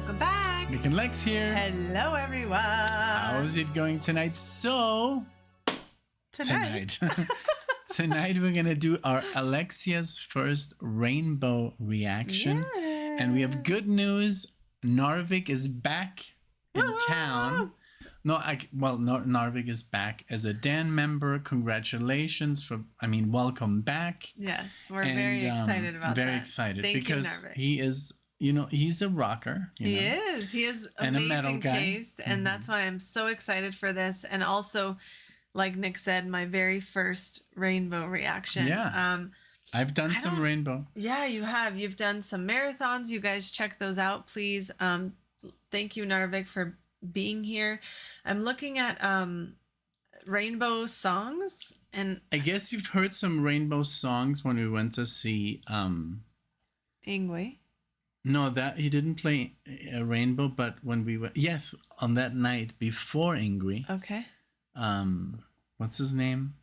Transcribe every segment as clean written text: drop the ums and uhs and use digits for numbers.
Welcome back. NicknLex here. Hello, everyone. How's it going tonight? So, tonight we're going to do our Alexia's first rainbow reaction. Yeah. And we have good news. NARVIK is back in town. NARVIK is back as a Dan member. Congratulations welcome back. Yes, we're very excited about that. Very excited. Thank because you, NARVIK. he is, he's a rocker. He is and a amazing metal guy. taste. And that's why I'm so excited for this. And also, like Nick said, my very first rainbow reaction. Yeah. I've done some rainbow. Yeah, you have. You've done some marathons. You guys check those out, please. Thank you, NARVIK, for being here. I'm looking at rainbow songs, and I guess you've heard some rainbow songs when we went to see Ingwe. No, that he didn't play a rainbow, but when we went, yes, on that night before Ingwe. Okay. What's his name?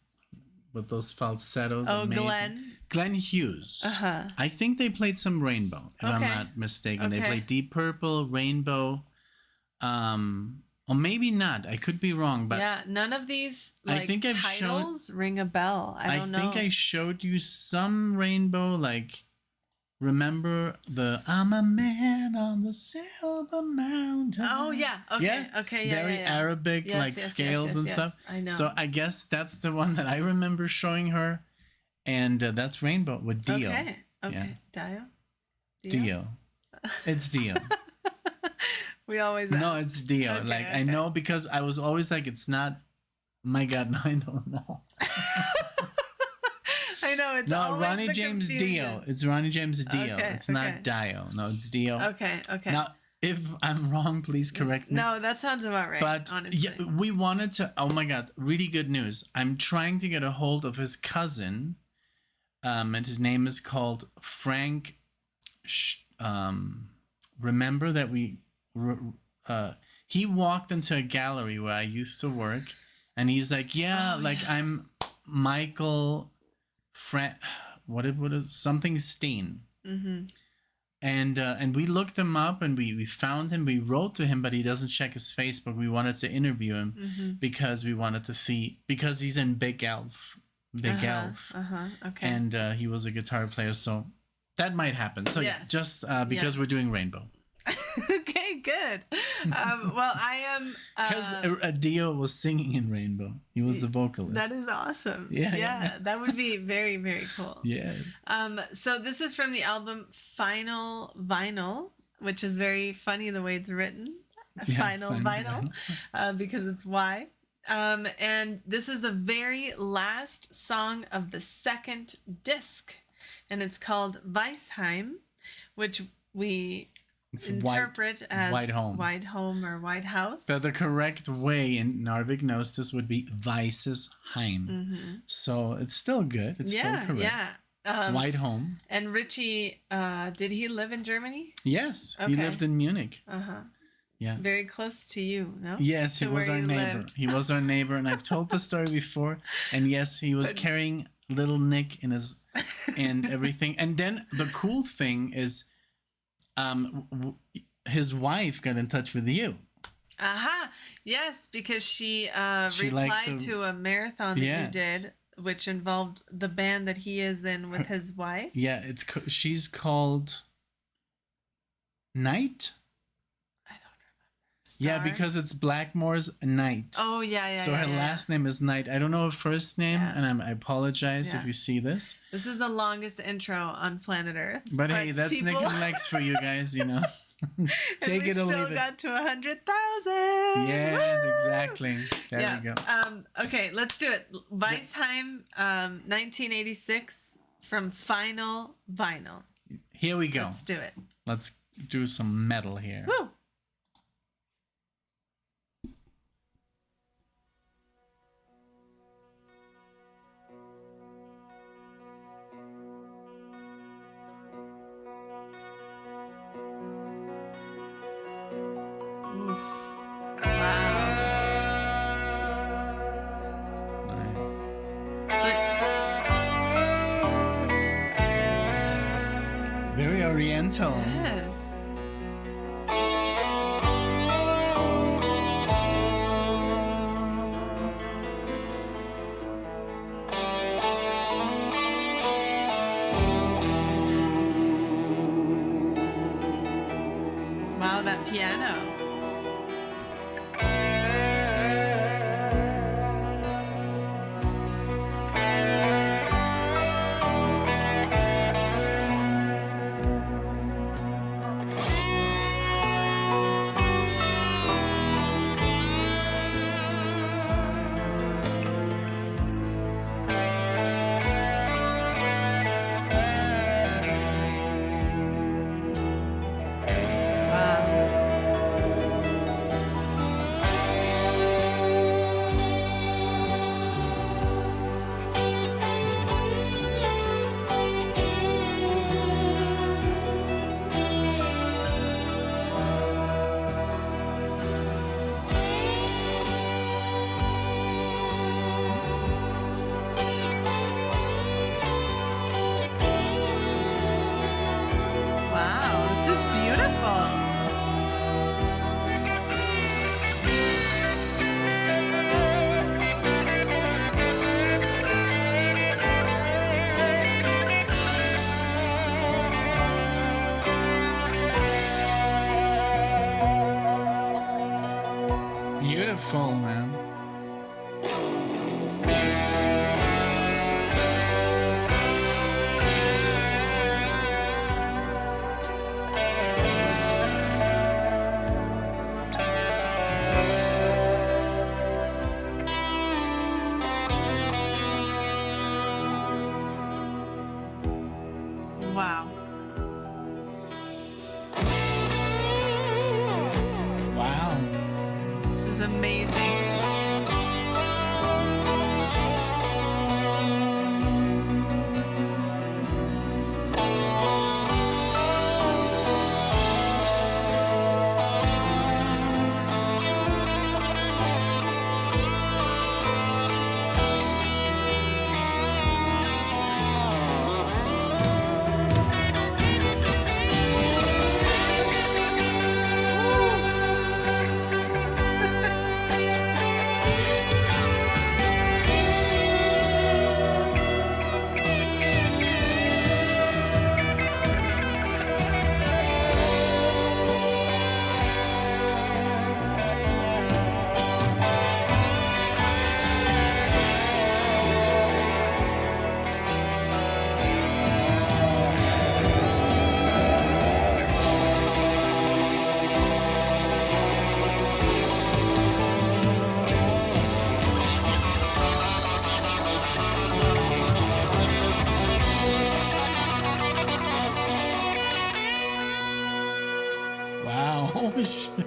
With those falsettos. Oh, amazing. Glenn Hughes. I think they played some rainbow, if I'm not mistaken. They played Deep Purple, Rainbow. Or maybe not. I could be wrong, but yeah, none of these I think titles ring a bell. I don't know. I think I showed you some rainbow, like remember the "I'm a man on the silver mountain." Oh yeah, okay, yeah? Okay, yeah, very Arabic, scales and stuff. I know. So I guess that's the one that I remember showing her, and that's Rainbow with Dio. Okay, yeah. Dio. It's Dio. We always no, it's Dio. Okay, I know because I was always like, it's not. My God, no, I don't know. I know it's no Ronnie James confusion. Dio. It's Ronnie James Dio. It's not Dio. No, it's Dio. Okay. Now, if I'm wrong, please correct me. No, that sounds about right. But honestly, yeah, we wanted to. Oh my God, really good news! I'm trying to get a hold of his cousin, and his name is called Frank. Remember that he walked into a gallery where I used to work, and he's like, I'm Michael what is something Steen. And we looked him up, and we found him. We wrote to him, but he doesn't check his Facebook. We wanted to interview him because we wanted to see, because he's in Big Elf. Okay. And he was a guitar player, so that might happen. So yeah, just because we're doing Rainbow. Okay, good. Well, I am because Dio was singing in Rainbow. He was the vocalist. That is awesome. Yeah. That would be very, very cool. Yeah. So this is from the album Final Vinyl, which is very funny the way it's written. Final Vinyl, because it's Y. And this is the very last song of the second disc, and it's called Weiss, Heim, which we interpret as White Home. White Home or White House. But the correct way in NARVIK knows this would be Weiss's Heim. So it's still good. It's still correct. Yeah. White Home. And Richie, did he live in Germany? Yes. He lived in Munich. Yeah. Very close to you, no? Yes, he was our neighbor. He was our neighbor, and I've told the story before. And yes, he was carrying little Nick in his and everything. And then the cool thing is, his wife got in touch with you. Yes, because she replied to a marathon that you did, which involved the band that he is in with his wife. Yeah, she's called Night. I don't remember. Star? Yeah, because it's Blackmore's Night. Oh yeah. So her last name is Night. I don't know her first name, and I apologize if you see this. This is the longest intro on planet Earth. But hey, that's NicknLex for you guys, Take it or leave it. We still got to 100,000. Yes, exactly. There we go. Okay, let's do it. Weissheim, 1986, from Final Vinyl. Here we go. Let's do it. Let's do some metal here. Woo! Very oriental. Yes. piano. Beautiful, man. Wow. Wow. This is amazing. Wow. Oh, shit.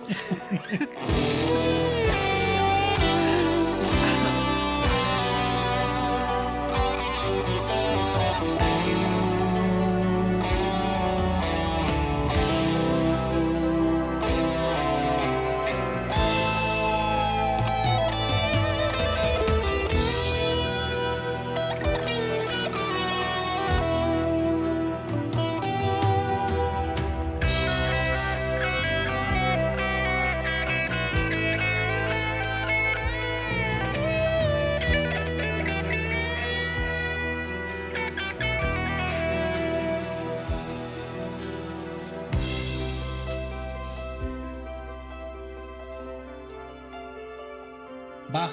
Bach.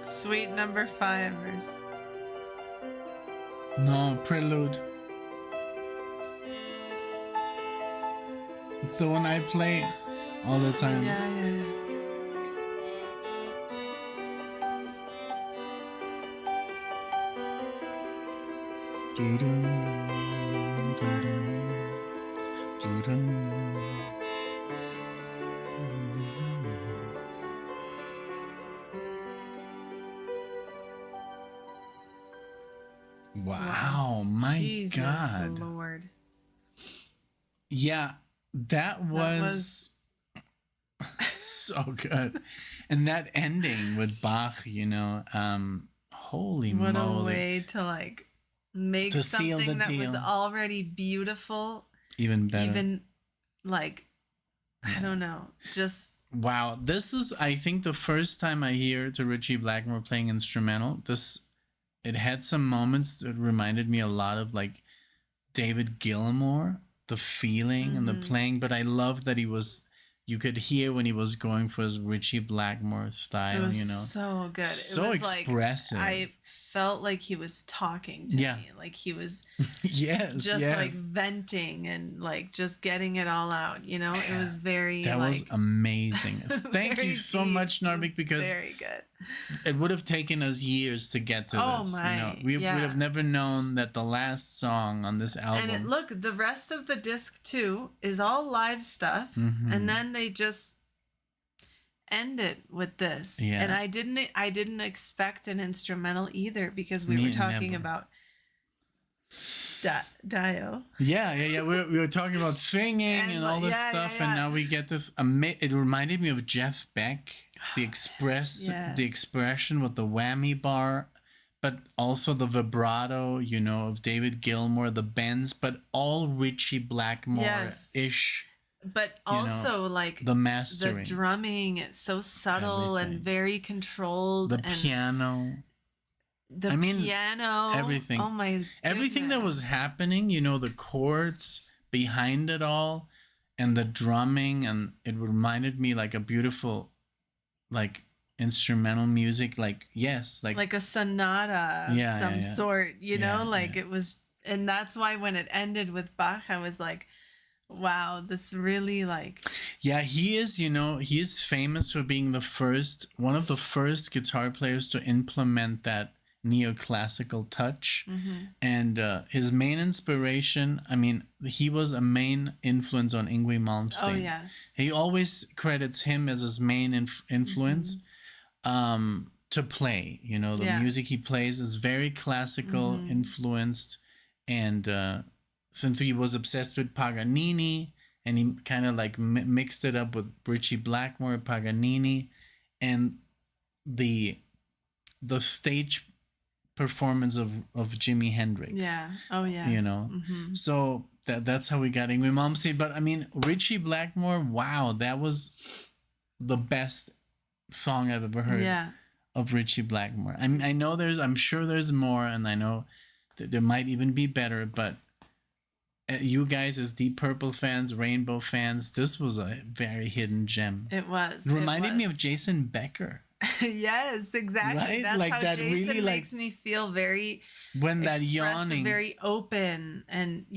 Suite number 5. No, Prelude. It's the one I play all the time. Yeah. Wow, my Jesus God. Lord. Yeah, that was so good. And that ending with Bach, you know, holy what moly. a way to like make to seal something the that deal. was already beautiful Even better. even like I don't know, just wow. This is, I think, the first time I hear to Ritchie Blackmore playing instrumental. It had some moments that reminded me a lot of like David Gilmour, the feeling and the playing, but I love that you could hear when he was going for his Richie Blackmore style, it was so good. So it was expressive. Like, I felt like he was talking to me. Like he was just like venting and like just getting it all out, It was very that was amazing. Thank you so deep, much, NARVIK, because very good. It would have taken us years to get to this. We would have never known that the last song on this album. And look, the rest of the disc too is all live stuff, and then they just end it with this. Yeah. And I didn't expect an instrumental either, because we were talking about Dio. Yeah. We were talking about singing and all this stuff, and now we get this. It reminded me of Jeff Beck, the expression with the whammy bar, but also the vibrato, of David Gilmour, the bends, but all Richie Blackmore-ish. But also like the mastering, the drumming, it's so subtle and very controlled. The piano. Piano. Everything. Oh my goodness. Everything that was happening, the chords behind it all and the drumming, and it reminded me like a beautiful like instrumental music, like a sonata of some sort, it was, and that's why when it ended with Bach, I was like, wow, this really like... Yeah, he is, he is famous for being one of the first guitar players to implement that neoclassical touch. And his main inspiration, he was a main influence on Yngwie Malmsteen. Oh, yes. He always credits him as his main influence to play. The music he plays is very classical influenced, and since he was obsessed with Paganini, and he kind of like mixed it up with Richie Blackmore, Paganini, and the stage performance of Jimi Hendrix. Yeah. Oh yeah. So that's how we got Yngwie Malmsteen. But Richie Blackmore, wow, that was the best song I've ever heard of Richie Blackmore. I'm sure there's more, and I know that there might even be better, but you guys as Deep Purple fans, Rainbow fans, this was a very hidden gem. It was. It reminded me of Jason Becker. Yes, exactly. Right? That's like how that Jason really makes me feel, very when that yawning, very open, and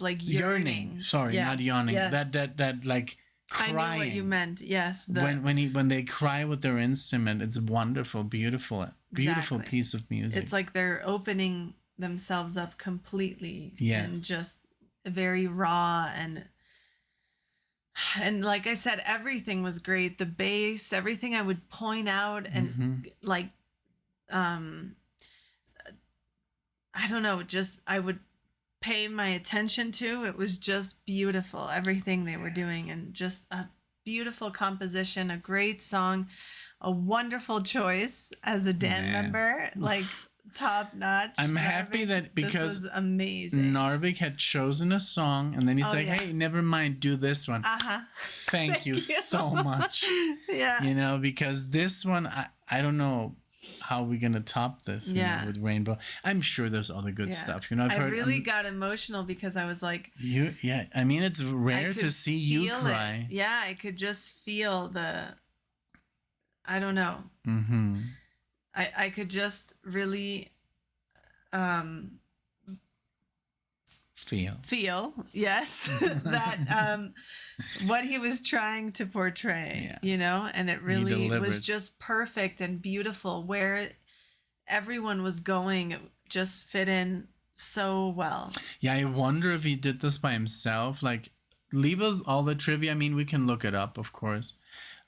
like yearning. Sorry, not yawning. Yes. That like crying. I knew what you meant. Yes. When they cry with their instrument, it's wonderful, beautiful piece of music. It's like they're opening themselves up completely. Yes. And just very raw, and like I said, everything was great. The bass, everything I would point out, and like I don't know, just I would pay my attention to. It was just beautiful, everything they were doing, and just a beautiful composition, a great song, a wonderful choice as a Dan member, like top notch. I'm happy that because this was amazing. NARVIK had chosen a song, and then he's hey, never mind, do this one. Thank you so much. Yeah. Because this one, I don't know how we're gonna top this with Rainbow. I'm sure there's other good stuff. I've heard, I really got emotional because I was like, it's rare to see you cry. It. Yeah, I could just feel I don't know. I could just really feel yes that what he was trying to portray, and it really was just perfect and beautiful. Where everyone was going, it just fit in so well. Yeah, I wonder if he did this by himself. Like, leave us all the trivia. We can look it up, of course.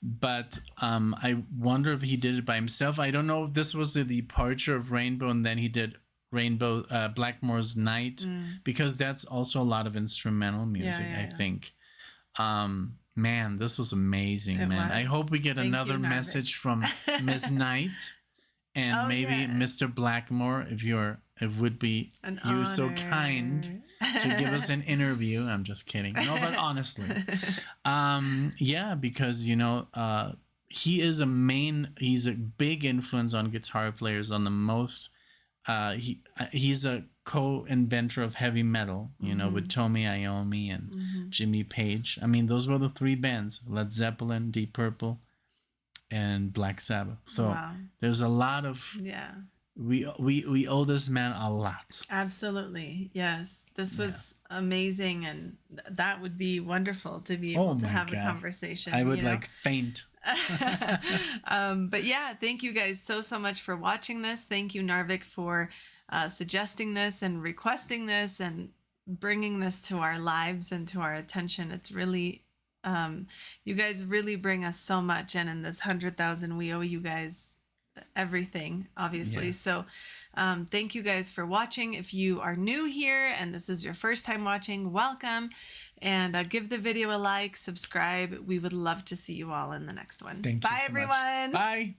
But I wonder if he did it by himself. I don't know if this was the departure of Rainbow, and then he did Blackmore's Night, because that's also a lot of instrumental music, I think. Man, this was amazing, man. I hope we get another message from Miss Knight, and maybe Mr. Blackmore, if would be you so kind to give us an interview. I'm just kidding. No, but honestly, because he is he's a big influence on guitar players, on the most he's a co-inventor of heavy metal, you know, with Tomi Iommi and Jimmy Page. I mean, those were the three bands: Led Zeppelin, Deep Purple, and Black Sabbath. So there's a lot of we owe this man a lot. Absolutely. Yes. This was amazing, and that would be wonderful to be able to have a conversation. I would like faint. But yeah, thank you guys so much for watching this. Thank you, NARVIK, for suggesting this and requesting this and bringing this to our lives and to our attention. It's really you guys really bring us so much, and in this 100,000 we owe you guys everything, obviously. So thank you guys for watching. If you are new here and this is your first time watching, welcome, and give the video a like, subscribe. We would love to see you all in the next one. Thank you. Bye, everyone. Bye.